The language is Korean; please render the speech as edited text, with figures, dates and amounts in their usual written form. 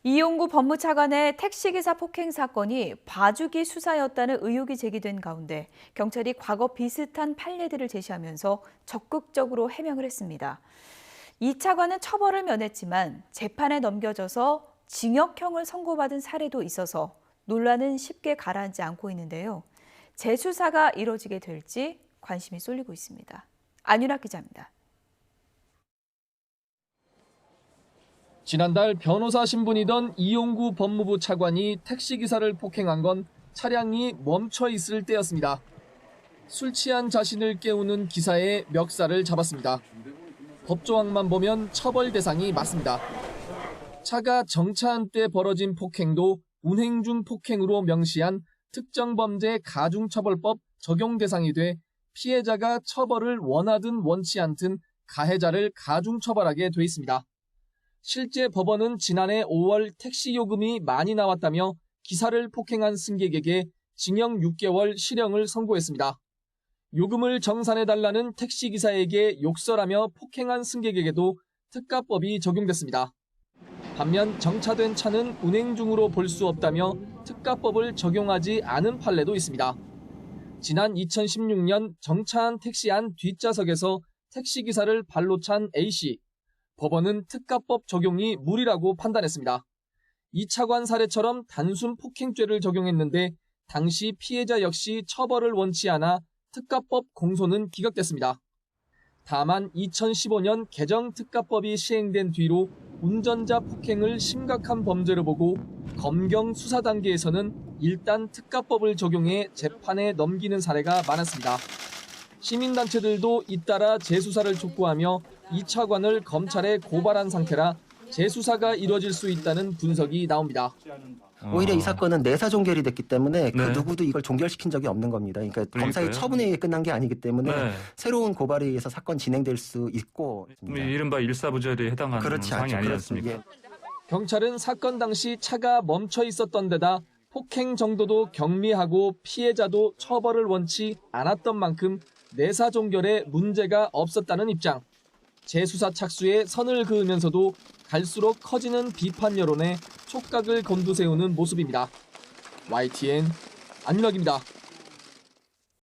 이용구 법무차관의 택시기사 폭행 사건이 봐주기 수사였다는 의혹이 제기된 가운데 경찰이 과거 비슷한 판례들을 제시하면서 적극적으로 해명을 했습니다. 이 차관은 처벌을 면했지만 재판에 넘겨져서 징역형을 선고받은 사례도 있어서 논란은 쉽게 가라앉지 않고 있는데요. 재수사가 이뤄지게 될지 관심이 쏠리고 있습니다. 안윤학 기자입니다. 지난달 변호사 신분이던 이용구 법무부 차관이 택시기사를 폭행한 건 차량이 멈춰 있을 때였습니다. 술 취한 자신을 깨우는 기사의 멱살을 잡았습니다. 법조항만 보면 처벌 대상이 맞습니다. 차가 정차한 때 벌어진 폭행도 운행 중 폭행으로 명시한 특정범죄 가중처벌법 적용 대상이 돼 피해자가 처벌을 원하든 원치 않든 가해자를 가중처벌하게 돼 있습니다. 실제 법원은 지난해 5월 택시 요금이 많이 나왔다며 기사를 폭행한 승객에게 징역 6개월 실형을 선고했습니다. 요금을 정산해달라는 택시기사에게 욕설하며 폭행한 승객에게도 특가법이 적용됐습니다. 반면 정차된 차는 운행 중으로 볼 수 없다며 특가법을 적용하지 않은 판례도 있습니다. 지난 2016년 정차한 택시 안 뒷좌석에서 택시기사를 발로 찬 A씨. 법원은 특가법 적용이 무리라고 판단했습니다. 이 차관 사례처럼 단순 폭행죄를 적용했는데 당시 피해자 역시 처벌을 원치 않아 특가법 공소는 기각됐습니다. 다만 2015년 개정 특가법이 시행된 뒤로 운전자 폭행을 심각한 범죄로 보고 검경 수사 단계에서는 일단 특가법을 적용해 재판에 넘기는 사례가 많았습니다. 시민단체들도 잇따라 재수사를 촉구하며 이 차관을 검찰에 고발한 상태라 재수사가 이뤄질 수 있다는 분석이 나옵니다. 오히려 이 사건은 내사 종결이 됐기 때문에 그 네. 누구도 이걸 종결시킨 적이 없는 겁니다. 그러니까 검사의 처분에 의해 끝난 게 아니기 때문에 네. 새로운 고발에 의해서 사건 진행될 수 있고. 이른바 일사부절에 해당하는 그렇지 상황이 않죠. 아니지 그렇습니다. 않습니까? 경찰은 사건 당시 차가 멈춰 있었던 데다 폭행 정도도 경미하고 피해자도 처벌을 원치 않았던 만큼 내사 종결에 문제가 없었다는 입장. 재수사 착수에 선을 그으면서도 갈수록 커지는 비판 여론에 촉각을 곤두세우는 모습입니다. YTN 안윤학입니다.